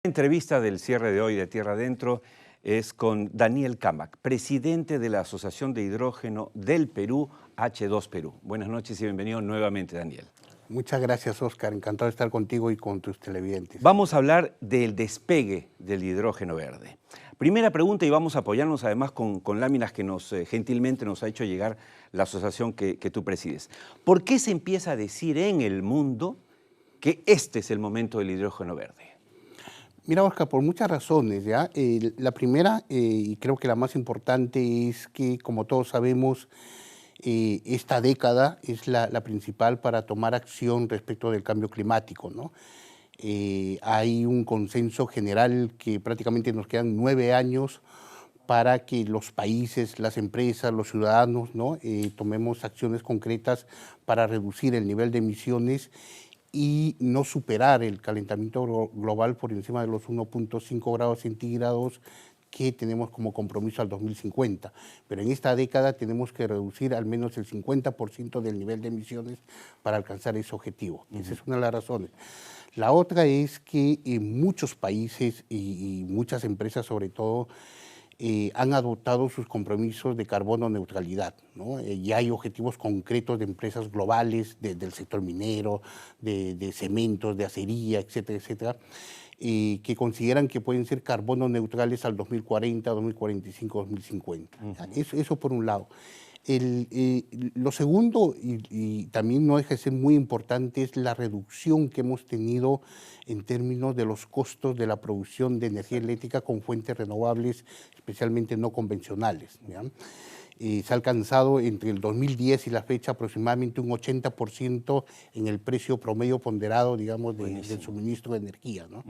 La entrevista del cierre de hoy de Tierra Adentro es con Daniel Cámac, presidente de la Asociación de Hidrógeno del Perú, H2 Perú. Buenas noches y bienvenido nuevamente, Daniel. Muchas gracias, Oscar. Encantado de estar contigo y con tus televidentes. Vamos a hablar del despegue del hidrógeno verde. Primera pregunta, y vamos a apoyarnos además con láminas que gentilmente nos ha hecho llegar la asociación que tú presides. ¿Por qué se empieza a decir en el mundo que este es el momento del hidrógeno verde? Mira, Oscar, por muchas razones, ¿ya? La primera, y creo que la más importante, es que, como todos sabemos, esta década es la principal para tomar acción respecto del cambio climático, ¿no? Hay un consenso general que prácticamente nos quedan 9 años para que los países, las empresas, los ciudadanos, ¿no? Tomemos acciones concretas para reducir el nivel de emisiones y no superar el calentamiento global por encima de los 1.5 grados centígrados que tenemos como compromiso al 2050. Pero en esta década tenemos que reducir al menos el 50% del nivel de emisiones para alcanzar ese objetivo. Esa es una de las razones. La otra es que muchos países y muchas empresas sobre todo han adoptado sus compromisos de carbono neutralidad, ¿no? Ya hay objetivos concretos de empresas globales, del sector minero, de cementos, de acería, etcétera, etcétera, que consideran que pueden ser carbono neutrales al 2040, 2045, 2050. Eso por un lado. Lo segundo, y también no deja de ser muy importante, es la reducción que hemos tenido en términos de los costos de la producción de energía eléctrica con fuentes renovables, especialmente no convencionales, ¿ya? Se ha alcanzado entre el 2010 y la fecha aproximadamente un 80% en el precio promedio ponderado, digamos, del suministro de energía, ¿no?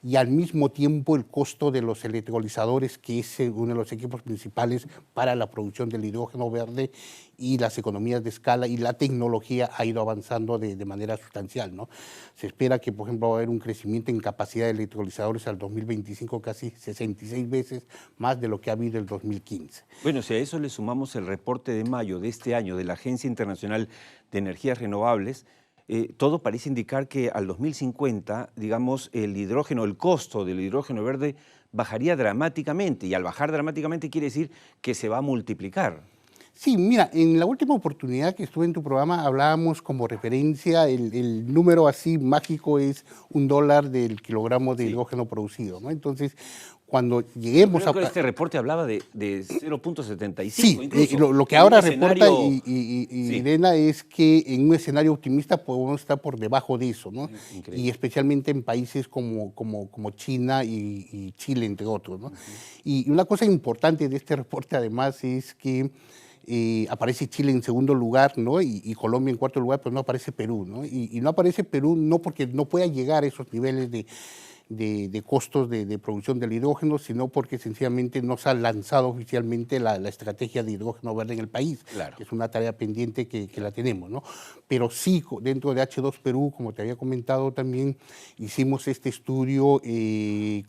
Y al mismo tiempo el costo de los electrolizadores, que es uno de los equipos principales para la producción del hidrógeno verde, y las economías de escala y la tecnología ha ido avanzando de manera sustancial, ¿no? Se espera que, por ejemplo, va a haber un crecimiento en capacidad de electrolizadores al 2025 casi 66 veces más de lo que ha habido en el 2015. Bueno, si a eso le sumamos el reporte de mayo de este año de la Agencia Internacional de Energías Renovables, todo parece indicar que al 2050, digamos, el costo del hidrógeno verde bajaría dramáticamente, y al bajar dramáticamente quiere decir que se va a multiplicar. Sí, mira, en la última oportunidad que estuve en tu programa hablábamos como referencia, el número así mágico es $1 del kilogramo de hidrógeno producido, ¿no? Entonces, cuando lleguemos Creo que este reporte hablaba de 0.75. Sí, incluso, lo que ahora reporta sí. Irena es que en un escenario optimista podemos estar por debajo de eso, ¿no? Increíble. Y especialmente en países como China y Chile, entre otros, ¿no? Y una cosa importante de este reporte además es que aparece Chile en segundo lugar, ¿no? Y Colombia en cuarto lugar, pero no aparece Perú, ¿no? Y no aparece Perú no porque no pueda llegar a esos niveles de costos de producción del hidrógeno, sino porque sencillamente no se ha lanzado oficialmente la estrategia de hidrógeno verde en el país, Claro. que es una tarea pendiente que la tenemos, ¿no? Pero sí, dentro de H2 Perú, como te había comentado también, hicimos este estudio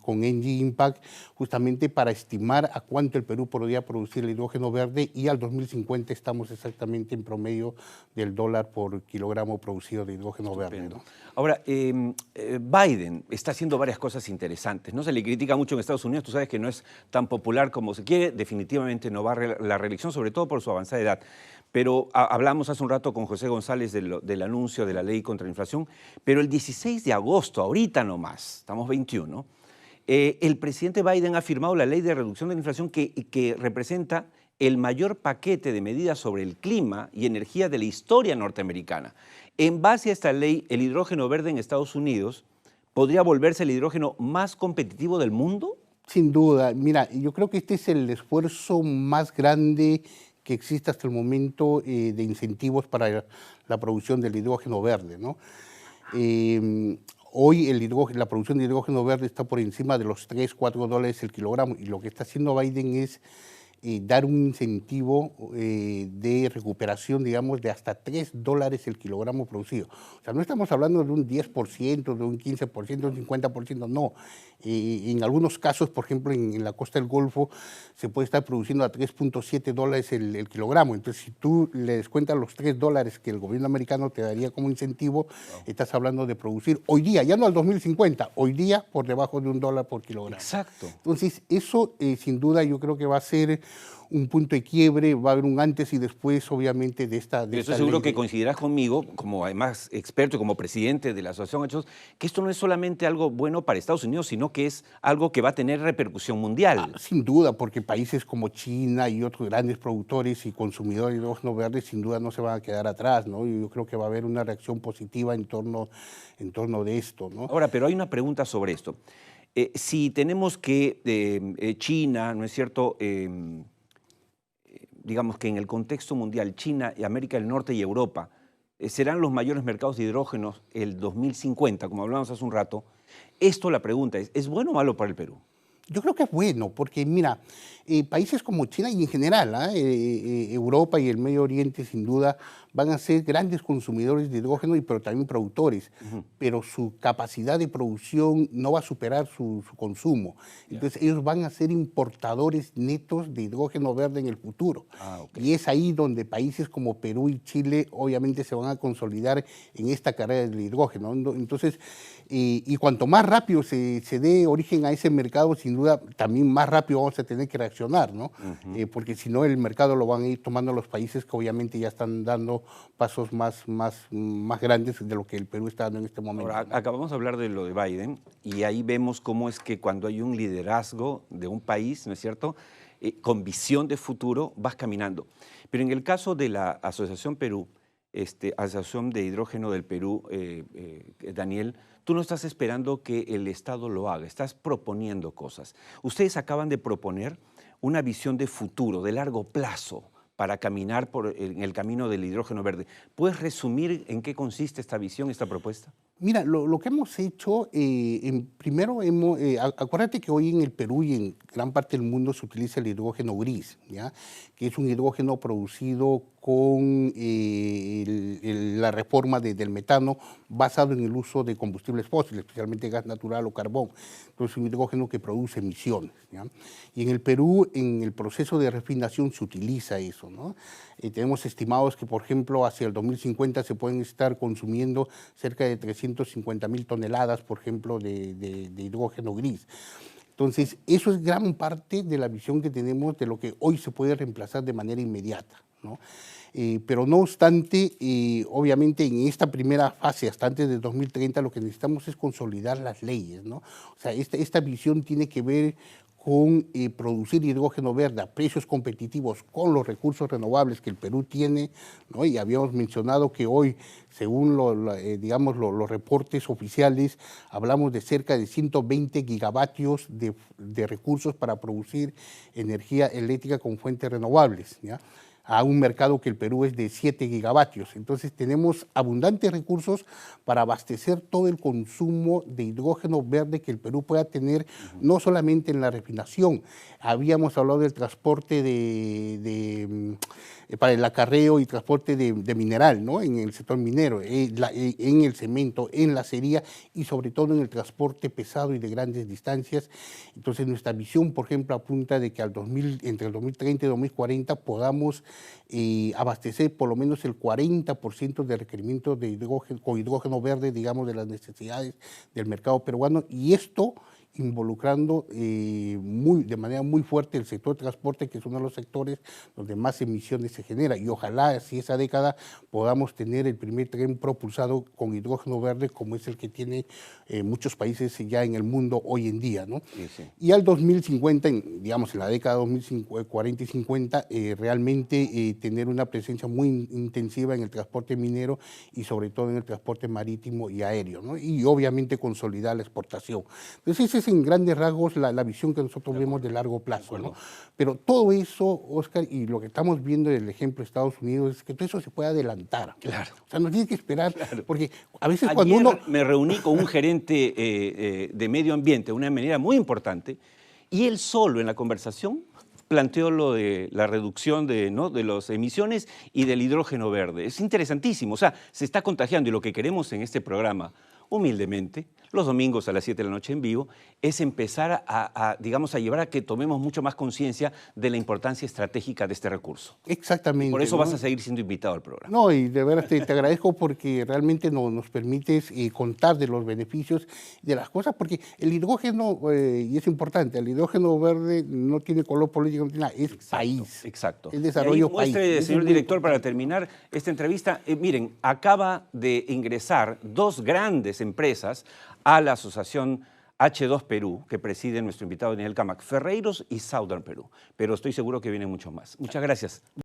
con Engie Impact, justamente para estimar a cuánto el Perú podría producir el hidrógeno verde, y al 2050 estamos exactamente en promedio del $1 por kilogramo producido de hidrógeno verde, ¿no? Ahora, Biden está haciendo varias cosas interesantes. No se le critica mucho en Estados Unidos, tú sabes que no es tan popular como se quiere, definitivamente no va a la reelección, sobre todo por su avanzada edad. Pero hablamos hace un rato con José González del anuncio de la ley contra la inflación, pero el 16 de agosto, ahorita nomás, estamos 21, el presidente Biden ha firmado la ley de reducción de la inflación que representa el mayor paquete de medidas sobre el clima y energía de la historia norteamericana. En base a esta ley, el hidrógeno verde en Estados Unidos podría volverse el hidrógeno más competitivo del mundo. Sin duda. Mira, yo creo que este es el esfuerzo más grande que existe hasta el momento de incentivos para la producción del hidrógeno verde, ¿no? Hoy la producción de hidrógeno verde está por encima de los $3, $4 el kilogramo, y lo que está haciendo Biden es dar un incentivo de recuperación, digamos, de hasta $3 el kilogramo producido. O sea, no estamos hablando de un 10%, de un 15%, de un 50%, no. En algunos casos, por ejemplo, en la costa del Golfo, se puede estar produciendo a $3.7 el kilogramo. Entonces, si tú le descuentas los $3 que el gobierno americano te daría como incentivo, estás hablando de producir hoy día, ya no al 2050, hoy día por debajo de $1 por kilogramo. Exacto. Entonces, eso sin duda yo creo que va a ser un punto de quiebre, va a haber un antes y después, obviamente, de esta Yo estoy seguro que coincidirás conmigo, como además experto y como presidente de la Asociación Hechos, que esto no es solamente algo bueno para Estados Unidos, sino que es algo que va a tener repercusión mundial. Sin duda, porque países como China y otros grandes productores y consumidores de hidrógeno verde sin duda no se van a quedar atrás, ¿no? Y yo creo que va a haber una reacción positiva en torno de esto, ¿no? Ahora, pero hay una pregunta sobre esto. Si tenemos que China, ¿no es cierto?, digamos que en el contexto mundial, China, y América del Norte y Europa serán los mayores mercados de hidrógeno el 2050, como hablamos hace un rato. La pregunta ¿es bueno o malo para el Perú? Yo creo que es bueno, porque mira, países como China y en general, Europa y el Medio Oriente sin duda van a ser grandes consumidores de hidrógeno, pero también productores, pero su capacidad de producción no va a superar su consumo. Entonces ellos van a ser importadores netos de hidrógeno verde en el futuro. Y es ahí donde países como Perú y Chile obviamente se van a consolidar en esta carrera del hidrógeno. Entonces, y cuanto más rápido se dé origen a ese mercado, sin duda también más rápido vamos a tener que reaccionar, ¿no? Porque si no el mercado lo van a ir tomando los países que obviamente ya están dando pasos más grandes de lo que el Perú está dando en este momento. Ahora, acabamos de hablar de lo de Biden y ahí vemos cómo es que cuando hay un liderazgo de un país, ¿no es cierto?, con visión de futuro, vas caminando. Pero en el caso de la Asociación Perú, Asociación de Hidrógeno del Perú, Daniel, tú no estás esperando que el Estado lo haga, estás proponiendo cosas. Ustedes acaban de proponer una visión de futuro, de largo plazo, para caminar en el camino del hidrógeno verde. ¿Puedes resumir en qué consiste esta visión, esta propuesta? Mira, lo que hemos hecho, primero acuérdate que hoy en el Perú y en gran parte del mundo se utiliza el hidrógeno gris, ¿ya? Que es un hidrógeno producido con la reforma del metano basado en el uso de combustibles fósiles, especialmente gas natural o carbón. Entonces, un hidrógeno que produce emisiones, ¿ya? Y en el Perú, en el proceso de refinación se utiliza eso, ¿no? Tenemos estimados que, por ejemplo, hacia el 2050 se pueden estar consumiendo cerca de 350.000 toneladas, por ejemplo, de hidrógeno gris. Entonces, eso es gran parte de la visión que tenemos de lo que hoy se puede reemplazar de manera inmediata, ¿no? Pero no obstante, obviamente en esta primera fase, hasta antes de 2030, lo que necesitamos es consolidar las leyes, ¿no? O sea, esta visión tiene que ver con producir hidrógeno verde a precios competitivos con los recursos renovables que el Perú tiene, ¿no? Y habíamos mencionado que hoy, según digamos, los reportes oficiales, hablamos de cerca de 120 gigavatios de recursos para producir energía eléctrica con fuentes renovables, ¿ya? A un mercado que el Perú es de 7 gigavatios. Entonces tenemos abundantes recursos para abastecer todo el consumo de hidrógeno verde que el Perú pueda tener, no solamente en la refinación. Habíamos hablado del transporte para el acarreo y transporte de mineral, ¿no? En el sector minero, en el cemento, en la acería y sobre todo en el transporte pesado y de grandes distancias. Entonces nuestra visión, por ejemplo, apunta de que entre el 2030 y 2040 podamos abastecer por lo menos el 40% de requerimientos de con hidrógeno verde, digamos, de las necesidades del mercado peruano, y esto involucrando de manera muy fuerte el sector de transporte, que es uno de los sectores donde más emisiones se generan. Y ojalá, si esa década, podamos tener el primer tren propulsado con hidrógeno verde, como es el que tiene muchos países ya en el mundo hoy en día, ¿no? Sí, sí. Y al 2050, digamos, en la década 2040 y 50, realmente tener una presencia muy intensiva en el transporte minero y sobre todo en el transporte marítimo y aéreo, ¿no? Y obviamente consolidar la exportación. Entonces, esa es en grandes rasgos la visión que nosotros vemos de largo plazo, ¿no? Pero todo eso, Oscar, y lo que estamos viendo en el ejemplo de Estados Unidos, es que todo eso se puede adelantar. Claro. O sea, no tiene que esperar, claro. Porque a veces Ayer cuando uno... me reuní con un gerente de medio ambiente de una manera muy importante y él solo en la conversación planteó lo de la reducción de las emisiones y del hidrógeno verde. Es interesantísimo, o sea, se está contagiando y lo que queremos en este programa, humildemente, los domingos a las 7 de la noche en vivo, es empezar digamos, a llevar a que tomemos mucho más conciencia de la importancia estratégica de este recurso. Exactamente. Por eso ¿no? vas a seguir siendo invitado al programa. No, y de veras te agradezco porque realmente nos permites contar de los beneficios de las cosas, porque el hidrógeno, y es importante, el hidrógeno verde no tiene color político, no tiene nada, es país. Exacto. Es desarrollo y ahí muestre, país. señor director, para terminar esta entrevista, miren, acaba de ingresar 2 grandes empresas a la asociación H2 Perú, que preside nuestro invitado Daniel Camac, Ferreiros y Southern Perú. Pero estoy seguro que viene mucho más. Muchas gracias.